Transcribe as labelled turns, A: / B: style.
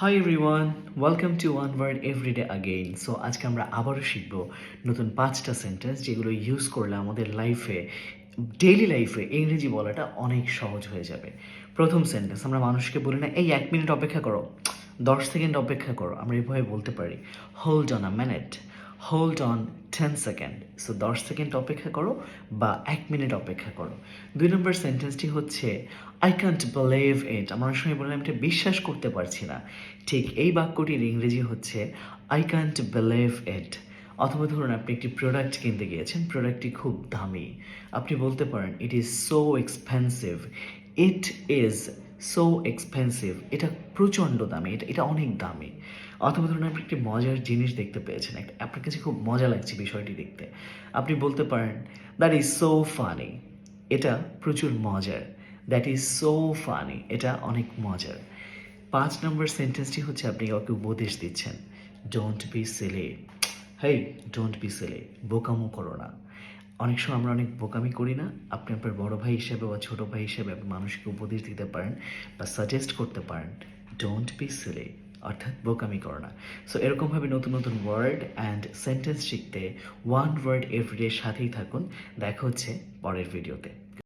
A: High everyone, welcome to one word everyday again. So আজকে আমরা আবারও শিখব নতুন 5টা সেন্টেন্স যেগুলো ইউজ করলে আমাদের লাইফে, ডেইলি লাইফে ইংরেজি বলাটা অনেক সহজ হয়ে যাবে। প্রথম সেন্টেন্স, আমরা মানুষকে বলি না এই 1 মিনিট অপেক্ষা করো, 10 সেকেন্ড অপেক্ষা করো, আমরা এভাবে বলতে পারি hold on a minute, hold on 10 second. So 10 second অপেক্ষা করো বা 1 মিনিট অপেক্ষা করো। 2 নম্বর সেন্টেন্সটি হচ্ছে আই ক্যান্ট বিলিভ ইট, আমরা অনেক সময় বললাম আমি এটা বিশ্বাস করতে পারছি না। ঠিক এই বাক্যটির ইংরেজি হচ্ছে আই ক্যান্ট বিলিভ ইট। অথবা ধরুন আপনি একটি প্রোডাক্ট কিনতে গিয়েছেন, প্রোডাক্টটি খুব দামি, আপনি বলতে পারেন it is so expensive, it is so expensive, এটা প্রচণ্ড দামি, এটা এটা অনেক দামি। অথবা ধরুন আপনি একটি মজার জিনিস দেখতে পেয়েছেন, একটা আপনার কাছে খুব মজা লাগছে বিষয়টি দেখতে, আপনি বলতে পারেন দ্যাট ইজ সো ফানি, এটা প্রচুর মজার, দ্যাট ইজ সো ফানি, এটা অনেক মজার। 5 নম্বর সেন্টেন্সটি হচ্ছে আপনি কাউকে উপদেশ দিচ্ছেন, don't be silly, hey don't be silly, বোকামো করো না। অনেক সময় আমরা অনেক বোকামি করি না, আপনি আপনার বড় ভাই হিসেবে বা ছোট ভাই হিসেবে আপনি মানুষকে উপদেশ দিতে পারেন বা সাজেস্ট করতে পারেন, ডোন্ট বি সিলি, অর্থাৎ বোকামি করো না। সো এরকমভাবে নতুন নতুন ওয়ার্ড অ্যান্ড সেন্টেন্স শিখতে ওয়ান ওয়ার্ড এভরিডে সাথেই থাকুন। দেখা হচ্ছে পরের ভিডিওতে।